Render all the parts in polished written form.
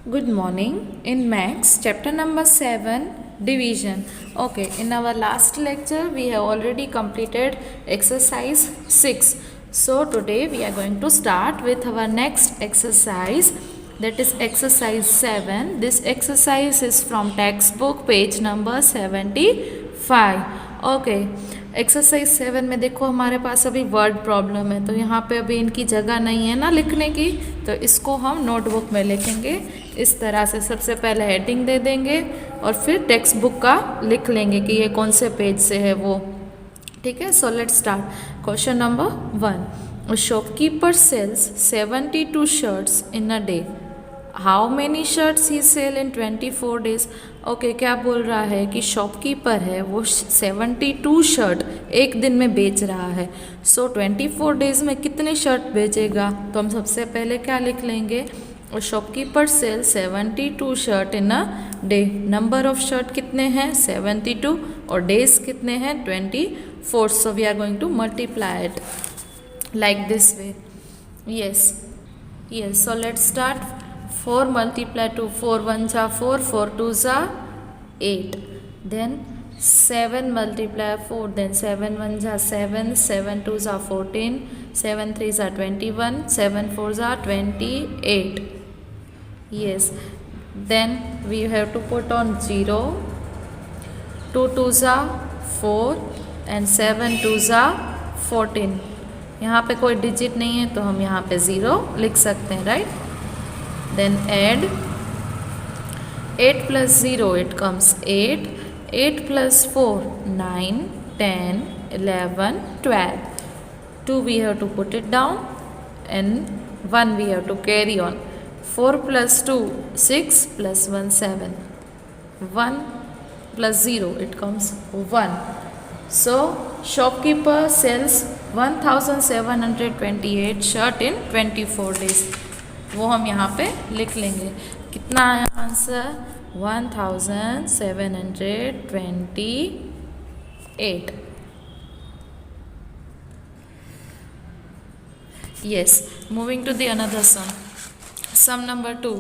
Good morning. In Max, chapter number 7, division. Okay, in our last lecture, we have already completed exercise 6. So, today we are going to start with our next exercise, that is exercise 7. This exercise is from textbook, page number 75. Okay. Exercise 7 में देखो हमारे पास अभी word problem है, तो यहाँ पे अभी इनकी जगह नहीं है ना लिखने की, तो इसको हम नोटबुक में लिखेंगे इस तरह से। सबसे पहले हेडिंग दे देंगे और फिर टेक्स्ट बुक का लिख लेंगे कि ये कौन से पेज से है वो। ठीक है, so let's start. Question number 1, shopkeeper sells 72 shirts in a day. How many shirts he sell in 24 days. Okay, क्या बोल रहा है कि शॉपकीपर है वो 72 शर्ट एक दिन में बेच रहा है। सो 24 डेज में कितने शर्ट बेचेगा, तो हम सबसे पहले क्या लिख लेंगे, और shopkeeper sell 72 shirt in a day. Number of shirt कितने हैं 72 और डेज कितने हैं 24। So we are going to multiply it like this way. Yes, so let's start. 4 multiply to 4 1s are 4, 4 2s are 8. Then 7 multiply 4, then 7 1s are 7, 7 2s are 14, 7 3s are 21, 7 4s are 28. Yes, then we have to put on 0, 2 2s are 4 and 7 2s are 14. यहाँ पे कोई digit नहीं है तो हम यहाँ पे 0 लिख सकते हैं, right. Then add 8 plus 0, it comes 8, 8 plus 4, 9, 10, 11, 12. 2 we have to put it down and 1 we have to carry on. 4 plus 2, 6 plus 1, 7. 1 plus 0, it comes 1. So, shopkeeper sells 1728 shirt in 24 days. वो हम यहाँ पे लिख लेंगे। कितना आया answer 1728। Yes, moving to the another sum number 2।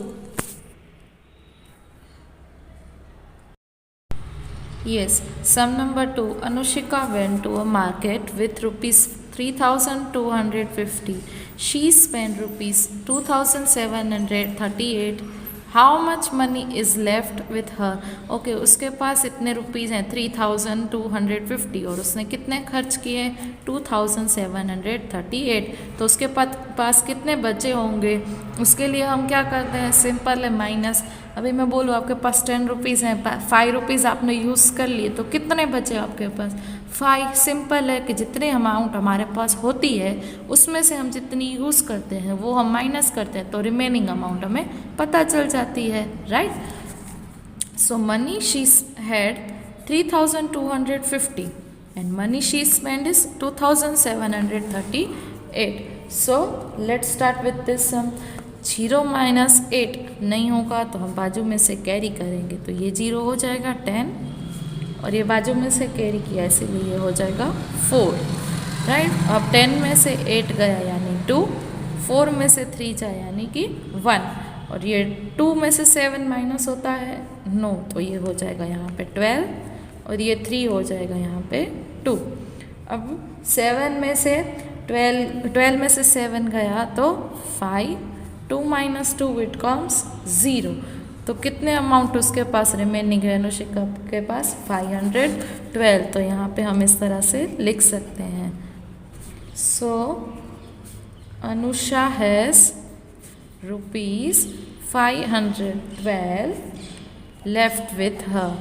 Yes, sum number 2. Anushika went to a market with rupees 3250. She spent rupees 2738. How much money is left with her? Okay, उसके पास इतने रुपीज़ हैं 3250 और उसने कितने खर्च किए 2738। तो उसके पास कितने बचे होंगे, उसके लिए हम क्या करते हैं, सिंपल है माइनस। अभी मैं बोलूँ आपके पास 10 रुपीज़ हैं, 5 रुपीज़ आपने यूज़ कर लिए, तो कितने बचे आपके पास 5। सिंपल है कि जितने अमाउंट हमारे पास होती है उसमें से हम जितनी यूज़ करते हैं वो हम माइनस करते हैं, तो रिमेनिंग अमाउंट हमें पता चल जाती है, right. So money she had 3250 and money she spend is 2738। So let's start with this sum. 0 minus 8 नहीं होगा तो हम बाजू में से कैरी करेंगे, तो ये 0 हो जाएगा 10 और ये बाजू में से कैरी किया इसीलिए ये हो जाएगा 4, राइट। अब 10 में से 8 गया यानी 2, 4 में से 3 जाए यानी कि 1 और ये 2 में से 7 माइनस होता है नो, तो ये हो जाएगा यहाँ पे 12 और ये 3 हो जाएगा यहाँ पे 2। अब 7 में से 12 में से 7 गया तो 5, 2 minus 2 it comes 0। तो कितने अमाउंट उसके पास रिमेनिंग है अनुशिका के पास 512। तो यहाँ पे हम इस तरह से लिख सकते हैं। So Anusha has rupees 512 left with her.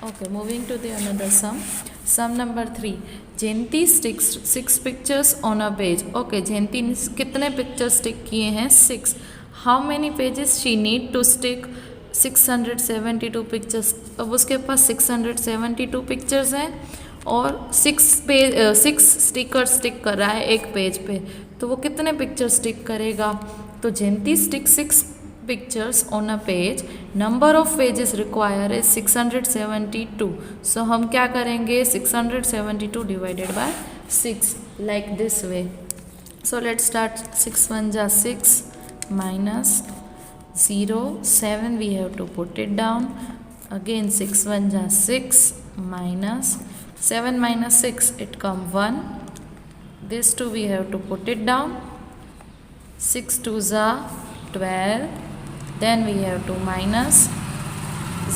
Okay, moving to the another sum. Sum number 3. Jayanti sticks 6 pictures on a page. Okay, Jayanti ने कितने pictures stick किए हैं 6. How many pages she need to stick 672 pictures. अब उसके पास 672 pictures हैं और 6 sticker stick कर रहा है एक पेज पे, तो वो कितने पिक्चर स्टिक करेगा। तो जयंती stick 6 pictures on a page, number of pages required is 672। so हम क्या करेंगे 672 divided by 6 like this way। So let's start. 6 1 ja 6 minus 0 7 we have to put it down. Again 6 1 ja 6 minus 7 minus 6 it come 1. This 2 we have to put it down. 6 2 ja 12. Then we have to minus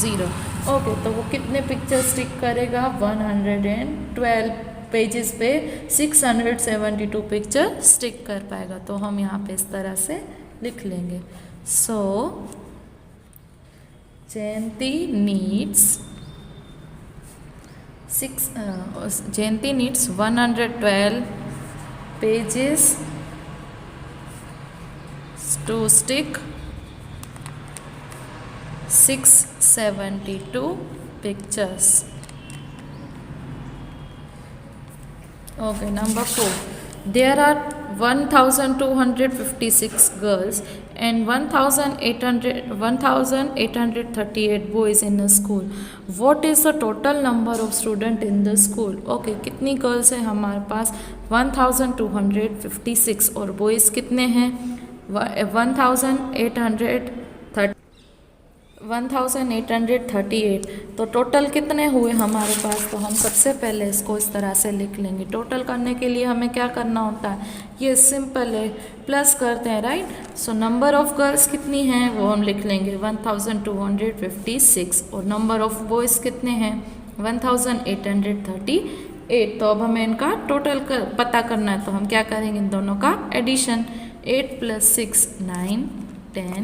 0. Okay तो वो कितने picture stick करेगा 112 pages पे 672 picture stick कर पाएगा. तो हम यहाँ पे इस तरह से लिख लेंगे. So Jayanti needs 112 pages to stick 672 pictures. Okay, number 4. There are 1256 girls and 1838 boys in a school. What is the total number of students in the school? Okay, कितनी गर्ल्स है हमारे पास 1256 और बॉयज़ कितने हैं 1838. तो टोटल कितने हुए हमारे पास. तो हम सबसे पहले इसको इस तरह से लिख लेंगे. टोटल करने के लिए हमें क्या करना होता है, ये सिंपल है, प्लस करते हैं, right. So number of girls कितनी हैं वो हम लिख लेंगे 1256 और नंबर ऑफ बॉयज़ कितने हैं 1838. तो अब हमें इनका टोटल पता करना है. तो हम क्या करेंगे, इन दोनों का एडिशन. 8 + 6 9 10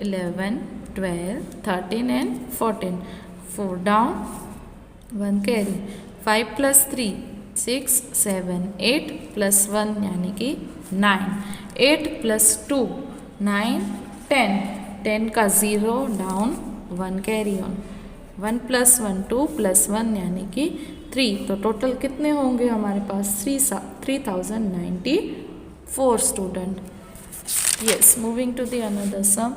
11 12 13 and 14. 4 down 1 carry. 5 + 3 6 7 8 + 1 यानी कि 9. 8 + 2 9 10. 10 का 0 डाउन 1 कैरी ऑन. 1 + 1 2 + 1 यानी कि 3. तो टोटल कितने होंगे हमारे पास 3094 student. Yes, moving to the another sum.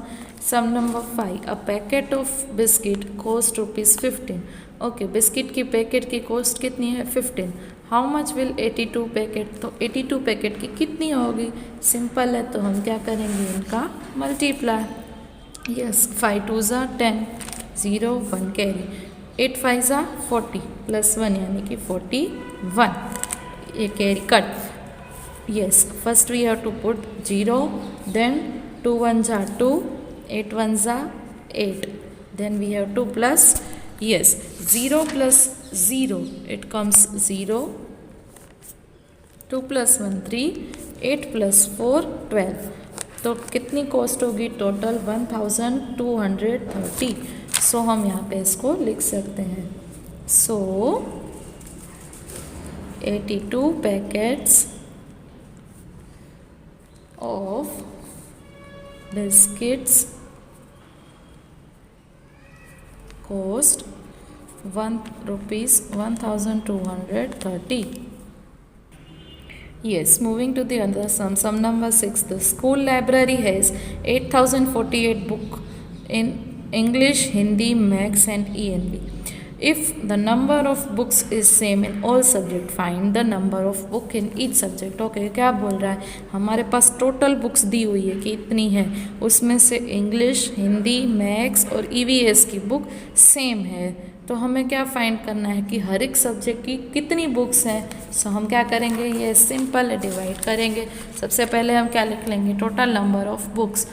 Sum number 5. A packet of biscuit cost ₹15. Okay, biscuit की पैकेट की कॉस्ट कितनी है 15. How much will 82 packet. तो 82 पैकेट की कितनी होगी, सिंपल है. तो हम क्या करेंगे, इनका मल्टीप्लाई. यस 5 2 ज़ा 10 0 1 कैरी. 8 5 ज़ा 40 + 1 यानी कि 41. ये carry cut. Yes, first we have to put 0, then 2 1s are 2, 8 1s are 8. Then we have to plus, yes, 0 + 0, it comes 0. 2 + 1 3, 8 + 4 12. तो कितनी कॉस्ट होगी टोटल 1230. सो हम यहाँ पे इसको लिख सकते हैं. सो 82 packets of biscuits cost ₹1230. Yes, moving to the other sum. Sum number 6. The school library has 8048 books in English, Hindi, Maths and ENV. If the number of books is same in all subject, find the number of book in each subject. Okay, क्या बोल रहा है, हमारे पास total books दी हुई है कि इतनी है, उसमें से इंग्लिश, हिंदी, मैथ्स और EVS की बुक सेम है. तो हमें क्या फाइंड करना है कि हर एक सब्जेक्ट की कितनी बुक्स हैं. सो हम क्या करेंगे, ये सिंपल है, डिवाइड करेंगे. सबसे पहले हम क्या लिख लेंगे, टोटल नंबर ऑफ बुक्स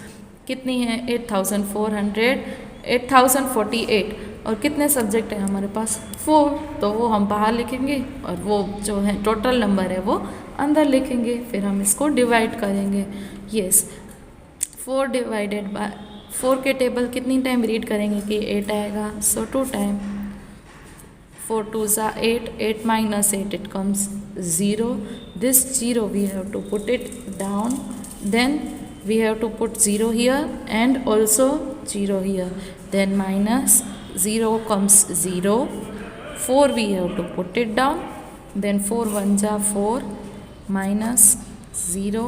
कितनी है 8048. और कितने सब्जेक्ट हैं हमारे पास 4. तो वो हम बाहर लिखेंगे और वो जो है टोटल नंबर है वो अंदर लिखेंगे. फिर हम इसको डिवाइड करेंगे. यस 4 डिवाइडेड बाय 4 के टेबल कितनी टाइम रीड करेंगे कि 8 आएगा. सो 2 टाइम. 4 2 ज़ा 8. 8 - 8 it comes 0. This 0 we have to put it down. Then we have to put 0 here and also 0 here. Then minus 0 comes 0. 4 we have to put it down. Then 4 1 जा 4 minus 0.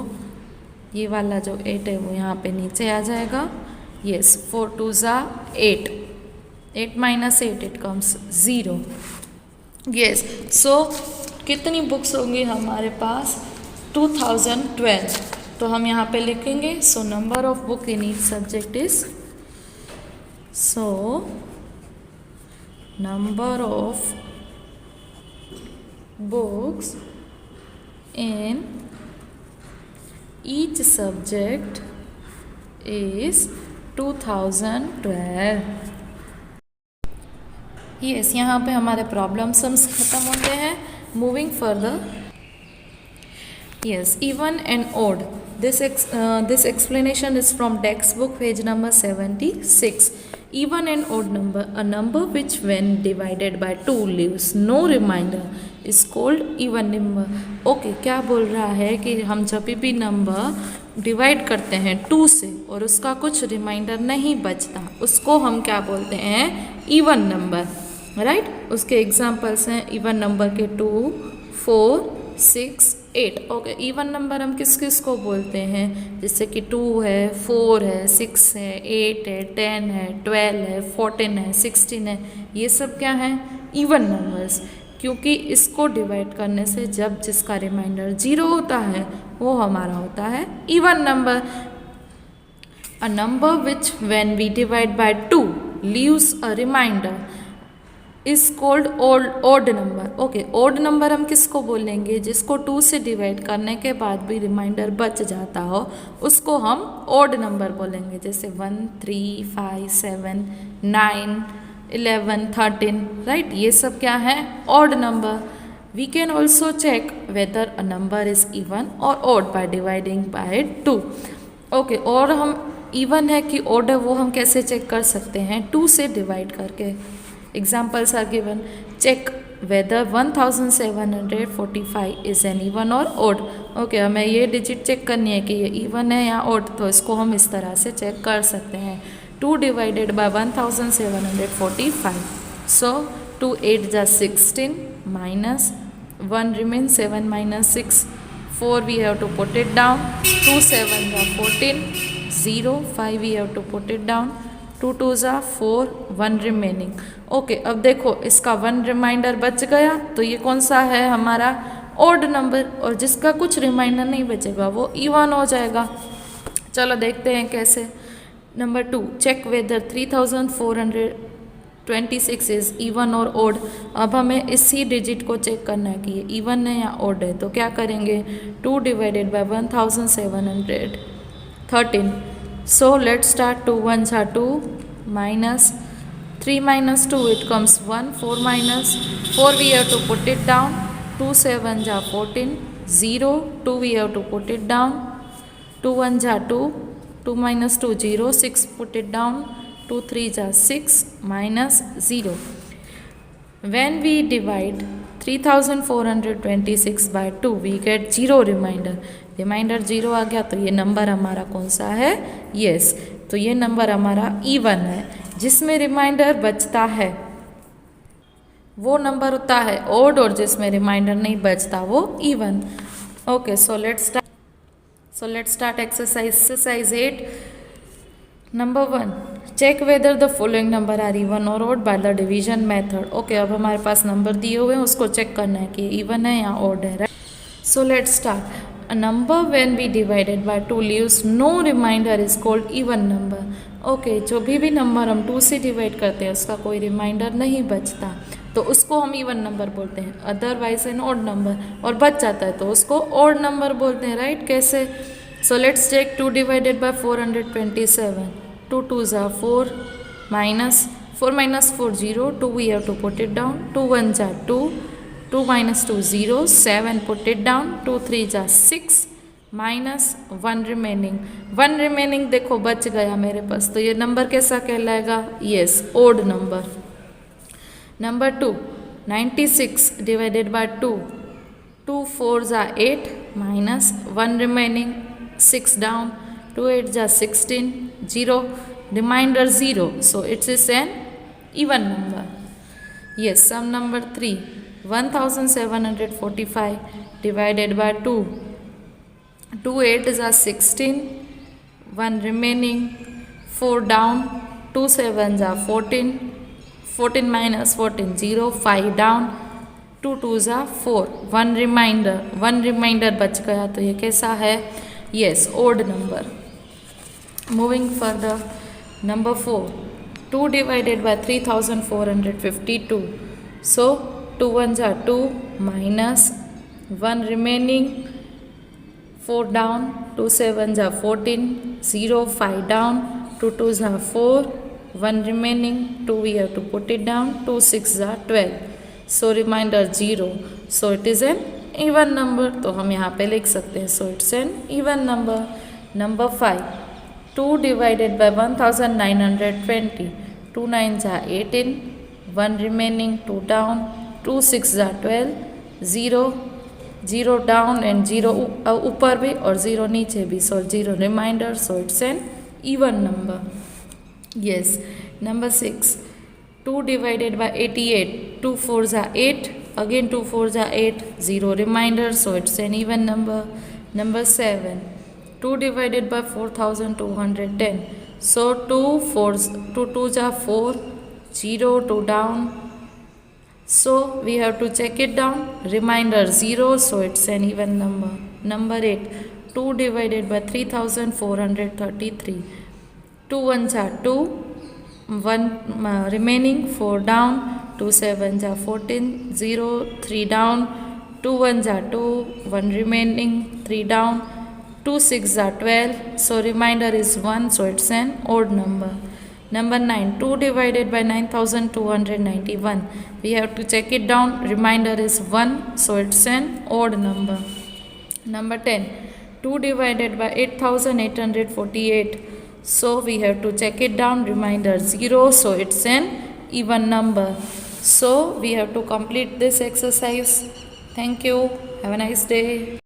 ये वाला जो 8 है वो यहाँ पे नीचे आ जाएगा. Yes, 4 2 ज़ा 8. 8 - 8 it comes 0. Yes, so कितनी बुक्स होंगी हमारे पास 2012, तो हम यहाँ पे लिखेंगे so number of book in each subject is, so number of books in each subject is 2012। Yes, यहाँ पे हमारे प्रॉब्लम सम्स खत्म होते हैं। Moving further, yes, even and odd, this explanation is from textbook page number 76. Even and odd number, a number which when divided by 2 leaves no remainder is called even number. Okay, क्या बोल रहा है कि हम जब भी number divide करते हैं 2 से और उसका कुछ रिमाइंडर नहीं बचता, उसको हम क्या बोलते हैं, इवन नंबर, राइट। उसके एग्जाम्पल्स हैं इवन नंबर के 2, 4, 6, 8। ओके, इवन नंबर हम किस किस को बोलते हैं, जैसे कि 2 है, 4 है, 6 है, 8 है, 10 है, 12 है, 14 है, 16 है, ये सब क्या है, इवन नंबर्स। क्योंकि इसको डिवाइड करने से जब जिसका रिमाइंडर 0 होता है वो हमारा होता है even number. A number which when we divide by 2 leaves a remainder is called odd number. Okay, odd number हम किसको बोलेंगे, जिसको 2 से डिवाइड करने के बाद भी रिमाइंडर बच जाता हो उसको हम ओड नंबर बोलेंगे। जैसे 1, 3, 5, 7, 9, 11, 13, राइट, ये सब क्या है, odd number. We can also check whether a number is even और odd by dividing by 2। Okay, और हम इवन है कि ओड है वो हम कैसे चेक कर सकते हैं, 2 से डिवाइड करके। Examples are given. Check whether 1745 is an even or odd. Okay, हमें ये डिजिट चेक करनी है कि ये इवन है या odd, तो इसको हम इस तरह से चेक कर सकते हैं। 2 divided by 1745. So 2 8 जा 16 minus 1 remains 7 minus 6. 4 we have to put it down. 2 7 जा 14. 0 5 we have to put it down. 2 2 जा 4, 1 रिमेनिंग। ओके, अब देखो इसका 1 रिमाइंडर बच गया, तो ये कौन सा है हमारा, ओड नंबर, और जिसका कुछ रिमाइंडर नहीं बचेगा वो इवन हो जाएगा। चलो देखते हैं कैसे। Number 2, check whether 3426 is even और ओड। अब हमें इसी डिजिट को चेक करना है कि ये इवन है या ओड है, तो क्या करेंगे, 2 divided bye 1713। So let's start. 2 1 are 2 minus 3 minus 2 it comes 1, 4 minus 4 we have to put it down. 2 7 are 14, 0 2 we have to put it down. 2 1 are 2, 2 minus 2 0, 6 put it down. 2 3 are 6 minus 0. When we divide 3426 by 2 we get 0 reminder. Reminder 0 आ गया तो ये number हमारा कौन सा है, yes, तो ये number हमारा इवन है। जिसमें रिमाइंडर बचता है वो नंबर होता है ओड, और जिसमें रिमाइंडर नहीं बचता वो even. Okay, so let's start exercise 8। Number 1, check whether the following number are even और odd by the division method. Okay, अब हमारे पास नंबर दिए हुए हैं, उसको चेक करना है कि इवन है या ओड है, right. So let's start. A number when we divided by 2 leaves no remainder is called even number. Okay, जो भी नंबर हम 2 से डिवाइड करते हैं उसका कोई रिमाइंडर नहीं बचता तो उसको हम इवन नंबर बोलते हैं। अदरवाइज एन ओड नंबर, और बच जाता है तो उसको ओड नंबर बोलते हैं, राइट। कैसे, so let's check. 2 divided by 427, 2 2 are 4 minus 4 minus 4 0, 2 we have to put it down. 2 1 are 2, 2 minus 2 0, 7 put it down. 2 3 are 6 minus 1 remaining। 1 remaining देखो बच गया मेरे पास, तो ये नंबर कैसा कहलाएगा, yes, odd number. Number 2, 96 divided by 2, 2 4s are 8 minus 1 remaining, 6 down. 2 8s are 16, 0 remainder 0, so it is an even number. Yes, sum number 3, 1745 divided by 2, 2 8s are 16, 1 remaining, 4 down. 2 7s are 14, 14 minus 14 0, 5 down. 2 2 ज़ा 4, one reminder बच गया, तो ये कैसा है? Yes, odd number. Moving further, number 4, 2 divided by 3452. So 2 1s are 2 minus 1 remaining, 4 down, 2 7s are 14, 0 5 down, 2 2s are 4, 1 remaining, 2 we have to put it down, 2 6s are 12. So remainder 0. So it is an even number. तो हम यहाँ पे लिख सकते हैं. So it's an even number. Number 5, 2 divided by 1920. 2 9s are 18, 1 remaining, 2 down, 2 6s are 12, 0 0 down and 0 ऊपर भी और 0 नीचे भी. So 0 remainder. So it's an even number. Yes. Number 6, 2 divided by 88. 2 4s are 8. Again 2 4s are 8. 0 remainder. So it's an even number. Number 7, 2 divided by 4210. So 2 2s are 4. 0 2 down. So we have to check it down. Remainder 0. So it's an even number. Number 8, 2 divided by 3433. 2 1s are 2. 1 remaining, 4 down, 2 7s are 14, 0 3 down, 2 1s are 2, 1 remaining, 3 down, 2 6s are 12. So remainder is 1. So it's an odd number. Number 9, 2 divided by 9291. We have to check it down. Remainder is 1. So it's an odd number. Number 10, 2 divided by 8848. So we have to check it down. Remainder 0. So it's an even number. So we have to complete this exercise. Thank you. Have a nice day.